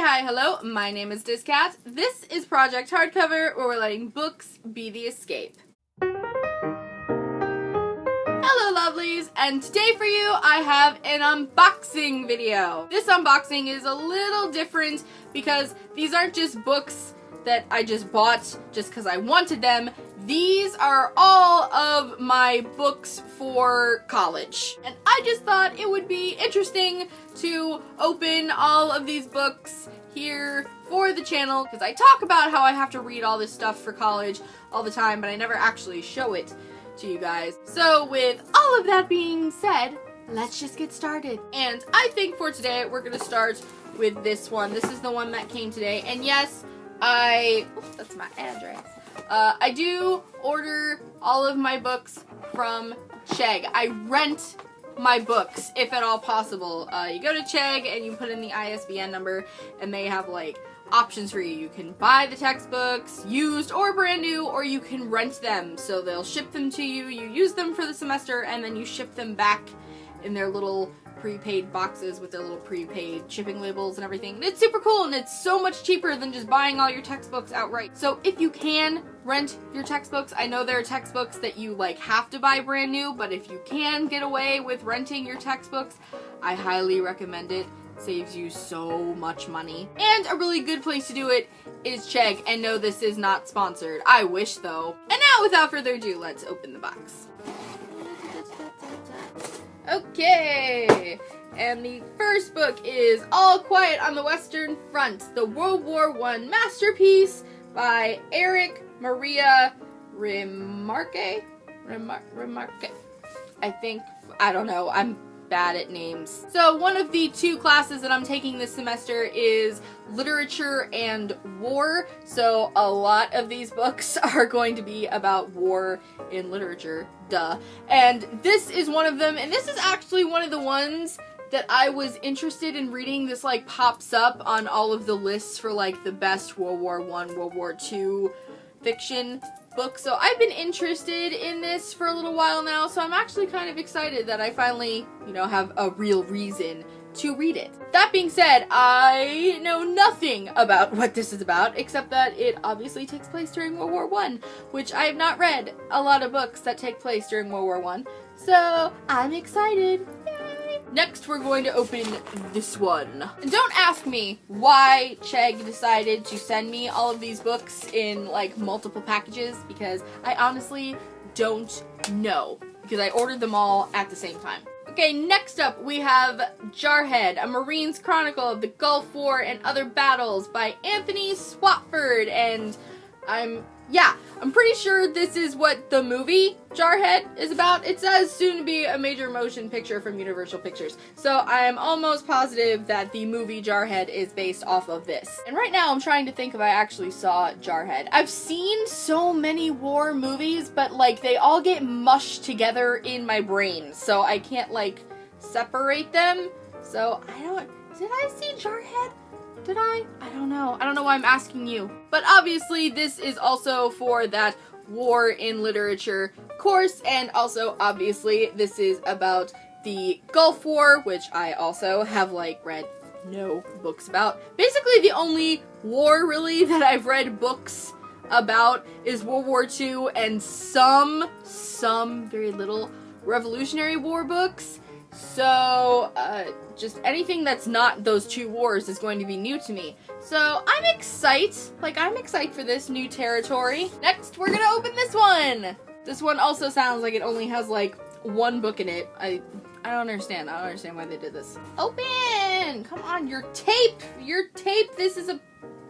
hi, hello, my name is dis.cat. This is Project Hardcover, where we're letting books be the escape. Hello lovelies, and today for you I have an unboxing video. This unboxing is a little different because these aren't just books that I just bought just because I wanted them. These are all of my books for college. And I just thought it would be interesting to open all of these books here for the channel because I talk about how I have to read all this stuff for college all the time, but I never actually show it to you guys. So with all of that being said, let's just get started. And I think for today we're gonna start with this one. This is the one that came today, and yes, that's my address. I do order all of my books from Chegg. I rent my books, if at all possible. You go to Chegg and you put in the ISBN number, and they have like options for you. You can buy the textbooks, used or brand new, or you can rent them. So they'll ship them to you, you use them for the semester, and then you ship them back in their little prepaid boxes with their little prepaid shipping labels and everything. And it's super cool, and it's so much cheaper than just buying all your textbooks outright. So if you can rent your textbooks, I know there are textbooks that you like have to buy brand new, but if you can get away with renting your textbooks, I highly recommend it. Saves you so much money. And a really good place to do it is Chegg, and no, this is not sponsored. I wish though. And now without further ado, let's open the box. Okay, and the first book is All Quiet on the Western Front, the World War I masterpiece by Eric Maria Remarque? I don't know, I'm bad at names. So one of the two classes that I'm taking this semester is literature and war, so a lot of these books are going to be about war in literature, duh. And this is one of them, and this is actually one of the ones that I was interested in reading. This like pops up on all of the lists for like the best World War I, World War II fiction book. So I've been interested in this for a little while now, so I'm actually kind of excited that I finally, have a real reason to read it. That being said, I know nothing about what this is about, except that it obviously takes place during World War I, which I have not read a lot of books that take place during World War I, so I'm excited. Yay! Next, we're going to open this one. And don't ask me why Chegg decided to send me all of these books in like multiple packages, because I honestly don't know, because I ordered them all at the same time. Okay, next up we have Jarhead, A Marine's Chronicle of the Gulf War and Other Battles by Anthony Swatford, and I'm pretty sure this is what the movie Jarhead is about. It says soon to be a major motion picture from Universal Pictures, so I am almost positive that the movie Jarhead is based off of this. And right now I'm trying to think if I actually saw Jarhead. I've seen so many war movies, but like they all get mushed together in my brain, so I can't like separate them. So did I see Jarhead? Did I? I don't know. I don't know why I'm asking you. But obviously this is also for that war in literature course, and also obviously this is about the Gulf War, which I also have like read no books about. Basically the only war really that I've read books about is World War II and some very little Revolutionary War books. So, just anything that's not those two wars is going to be new to me. So, I'm excited. I'm excited for this new territory. Next, we're gonna open this one! This one also sounds like it only has, like, one book in it. I don't understand. I don't understand why they did this. Open! Come on, your tape! Your tape! This is a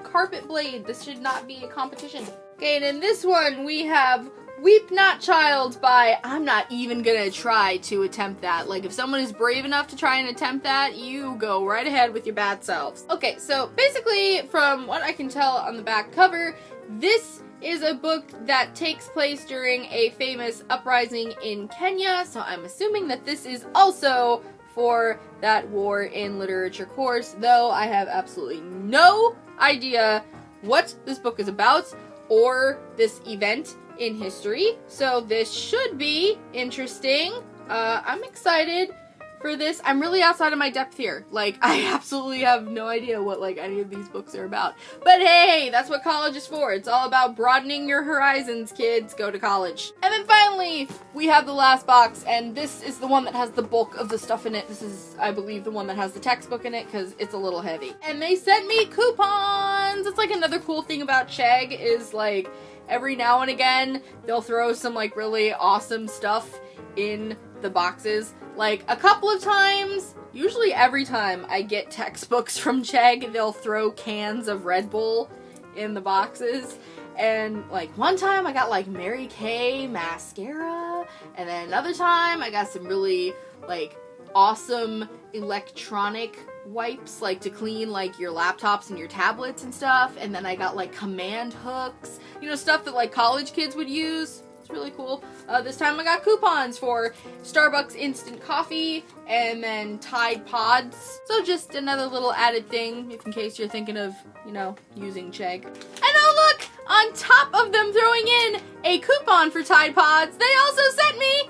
carpet blade. This should not be a competition. Okay, and in this one, we have Weep Not Child by, I'm not even gonna try to attempt that. Like, if someone is brave enough to try and attempt that, you go right ahead with your bad selves. Okay, so basically, from what I can tell on the back cover, this is a book that takes place during a famous uprising in Kenya, so I'm assuming that this is also for that war in literature course, though I have absolutely no idea what this book is about or this event in history, so this should be interesting. I'm excited for this. I'm really outside of my depth here. Like, I absolutely have no idea what, like, any of these books are about. But hey, that's what college is for. It's all about broadening your horizons, kids. Go to college. And then finally, we have the last box, and this is the one that has the bulk of the stuff in it. This is, I believe, the one that has the textbook in it, because it's a little heavy. And they sent me coupons! It's like another cool thing about Chegg is, like, every now and again, they'll throw some, like, really awesome stuff in the boxes. Like, a couple of times, usually every time I get textbooks from Chegg, they'll throw cans of Red Bull in the boxes. And, like, one time I got, like, Mary Kay mascara, and then another time I got some really, like, awesome electronic wipes, like, to clean, like, your laptops and your tablets and stuff, and then I got, like, command hooks, you know, stuff that, like, college kids would use. It's really cool. This time I got coupons for Starbucks instant coffee and then Tide Pods. So just another little added thing, if in case you're thinking of, you know, using Chegg. And oh look! On top of them throwing in a coupon for Tide Pods, they also sent me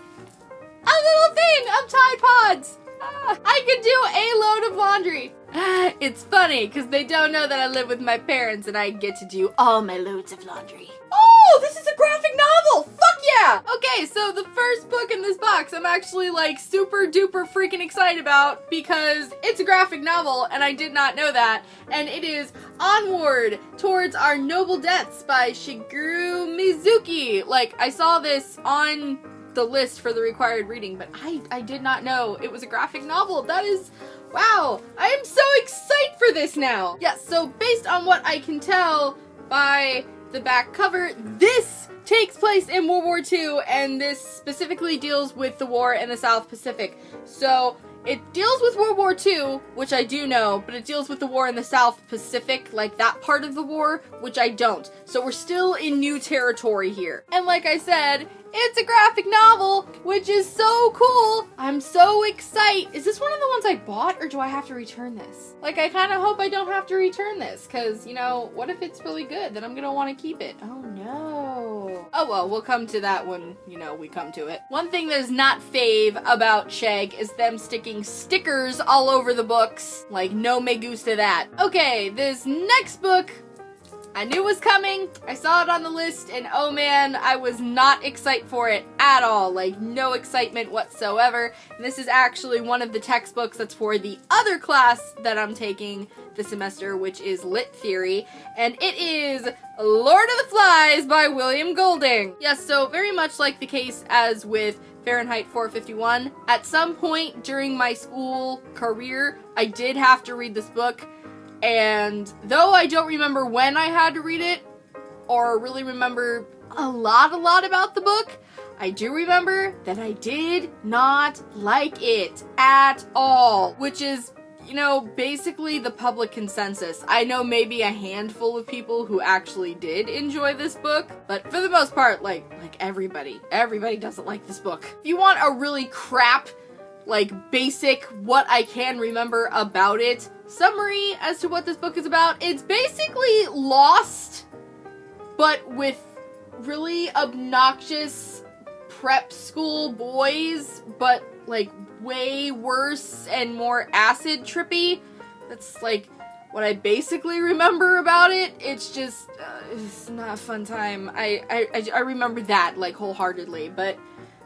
a little thing of Tide Pods! I could do a load of laundry. It's funny, because they don't know that I live with my parents and I get to do all my loads of laundry. Oh, this is a graphic novel! Fuck yeah! Okay, so the first book in this box I'm actually, like, super duper freaking excited about because it's a graphic novel and I did not know that. And it is Onward Towards Our Noble Deaths by Shigeru Mizuki. Like, I saw this on the list for the required reading, but I did not know it was a graphic novel. That is, wow, I am so excited for this now. Yes, so based on what I can tell by the back cover, this takes place in World War II, and this specifically deals with the war in the South Pacific. So it deals with World War II, which I do know, but it deals with the war in the South Pacific, like that part of the war, which I don't. So we're still in new territory here. And like I said, it's a graphic novel, which is so cool. I'm so excited. Is this one of the ones I bought, or do I have to return this? Like, I kind of hope I don't have to return this, because, you know, what if it's really good? Then I'm going to want to keep it. Oh, no. Oh, well, we'll come to that when, you know, we come to it. One thing that is not fave about Chegg is them sticking stickers all over the books. Like, no me gusta that. Okay, this next book I knew was coming, I saw it on the list, and oh man, I was not excited for it at all. Like, no excitement whatsoever. And this is actually one of the textbooks that's for the other class that I'm taking this semester, which is Lit Theory, and it is Lord of the Flies by William Golding. Yes, so very much like the case as with Fahrenheit 451, at some point during my school career, I did have to read this book. And though I don't remember when I had to read it, or really remember a lot about the book, I do remember that I did not like it at all, which is, you know, basically the public consensus. I know maybe a handful of people who actually did enjoy this book, but for the most part, like everybody doesn't like this book. If you want a really crap, like, basic, what I can remember about it summary as to what this book is about, it's basically Lost, but with really obnoxious prep school boys, but, like, way worse and more acid trippy. That's, like, what I basically remember about it. It's just, it's not a fun time. I remember that, like, wholeheartedly, but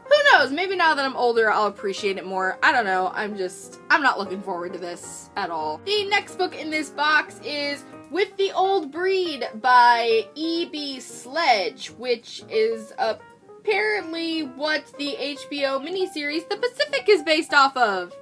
who knows? Maybe now that I'm older, I'll appreciate it more. I don't know. I'm not looking forward to this at all. The next book in this box is With the Old Breed by E.B. Sledge, which is apparently what the HBO miniseries The Pacific is based off of.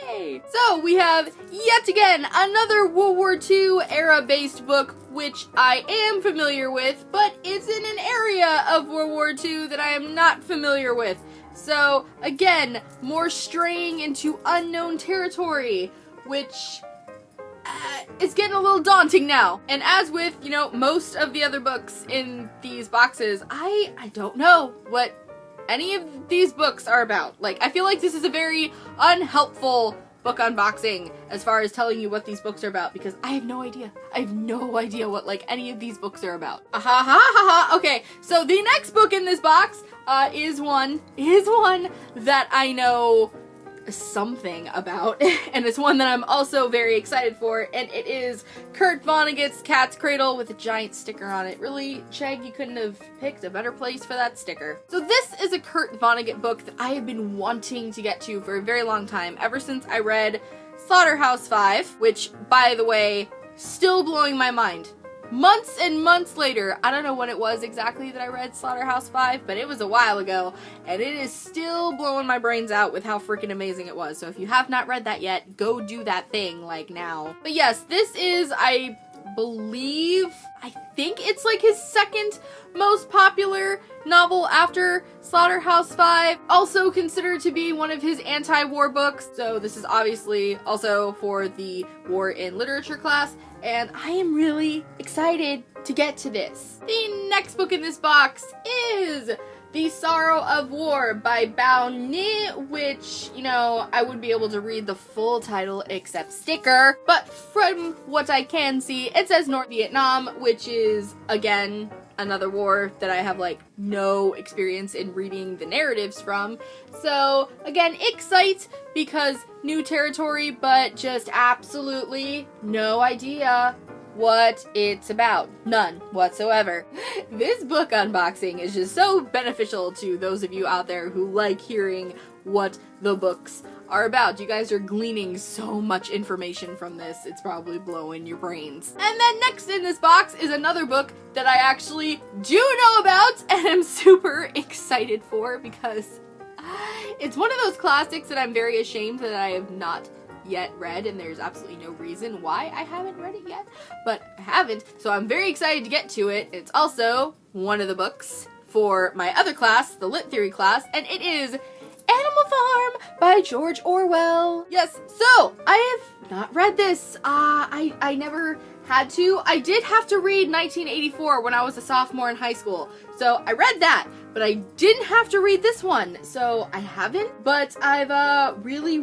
Yay! So we have, yet again, another World War II era-based book, which I am familiar with, but it's in an area of World War II that I am not familiar with. So, again, more straying into unknown territory, which is getting a little daunting now. And as with, you know, most of the other books in these boxes, I don't know what any of these books are about. Like, I feel like this is a very unhelpful book unboxing as far as telling you what these books are about, because I have no idea. I have no idea what, like, any of these books are about. Okay, so the next book in this box is one that I know something about, and it's one that I'm also very excited for, and it is Kurt Vonnegut's Cat's Cradle with a giant sticker on it. Really, Chegg, you couldn't have picked a better place for that sticker. So this is a Kurt Vonnegut book that I have been wanting to get to for a very long time, ever since I read Slaughterhouse-Five, which, by the way, still blowing my mind. Months and months later, I don't know when it was exactly that I read Slaughterhouse-Five, but it was a while ago, and it is still blowing my brains out with how freaking amazing it was. So if you have not read that yet, go do that thing, like, now. But yes, this is, I think it's like his second most popular novel after Slaughterhouse-Five. Also considered to be one of his anti-war books, so this is obviously also for the War in Literature class, and I am really excited to get to this. The next book in this box is The Sorrow of War by Bao Ni, which, you know, I wouldn't be able to read the full title except sticker, but from what I can see, it says North Vietnam, which is, again, another war that I have, like, no experience in reading the narratives from. So, again, excite because new territory, but just absolutely no idea what it's about. None whatsoever. This book unboxing is just so beneficial to those of you out there who like hearing what the books are about. You guys are gleaning so much information from this, it's probably blowing your brains. And then next in this box is another book that I actually do know about and am super excited for because it's one of those classics that I'm very ashamed that I have not yet read, and there's absolutely no reason why I haven't read it yet, but I haven't, so I'm very excited to get to it. It's also one of the books for my other class, the Lit Theory class, and it is Animal Farm by George Orwell. Yes, so I have not read this. I never had to. I did have to read 1984 when I was a sophomore in high school, so I read that, but I didn't have to read this one, so I haven't, but I've really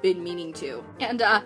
been meaning to. And I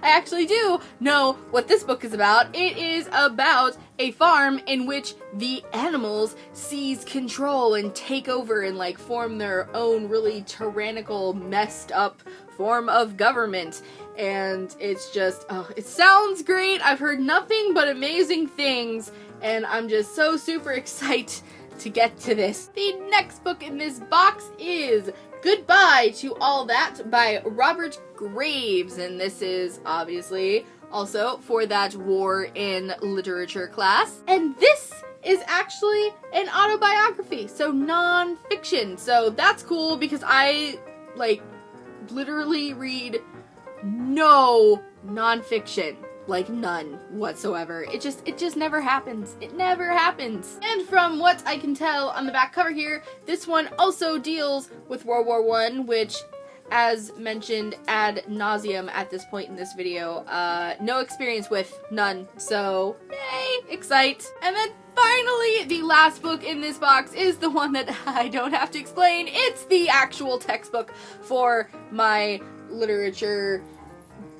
actually do know what this book is about. It is about a farm in which the animals seize control and take over and like form their own really tyrannical, messed up form of government. And it's just, oh, it sounds great. I've heard nothing but amazing things, and I'm just so super excited to get to this. The next book in this box is Goodbye to All That by Robert Graves, and this is obviously also for that War in Literature class. And this is actually an autobiography, so non-fiction. So that's cool because I, like, literally read no non-fiction. Like, none whatsoever. It just never happens. It never happens. And from what I can tell on the back cover here, this one also deals with World War I, which, as mentioned ad nauseum at this point in this video, no experience with, none. So, yay, excite. And then finally, the last book in this box is the one that I don't have to explain. It's the actual textbook for my literature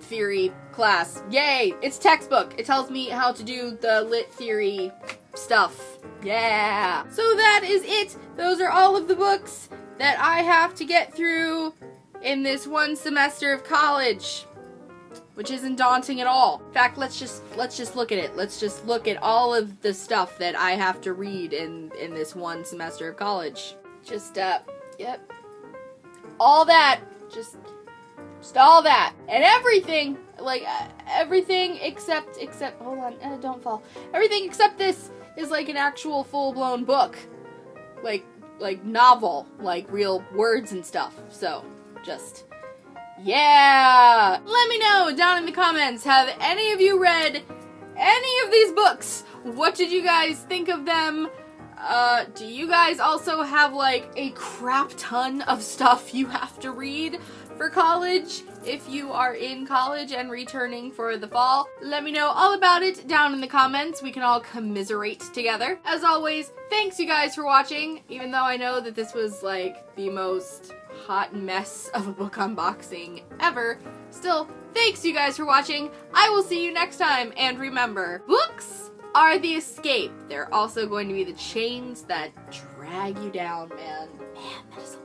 theory class. Yay! It's textbook. It tells me how to do the lit theory stuff. Yeah! So that is it. Those are all of the books that I have to get through in this one semester of college, which isn't daunting at all. In fact, let's just look at it. Let's just look at all of the stuff that I have to read in this one semester of college. Just yep. All that. Just all that. And everything, like, everything except, hold on, don't fall. Everything except this is like an actual full-blown book. Like novel, like real words and stuff. So, just, yeah! Let me know down in the comments, have any of you read any of these books? What did you guys think of them? Do you guys also have, like, a crap ton of stuff you have to read for college? If you are in college and returning for the fall, let me know all about it down in the comments. We can all commiserate together. As always, thanks you guys for watching, even though I know that this was, like, the most hot mess of a book unboxing ever. Still, thanks you guys for watching. I will see you next time, and remember, books are the escape. They're also going to be the chains that drag you down, man. Man, that is a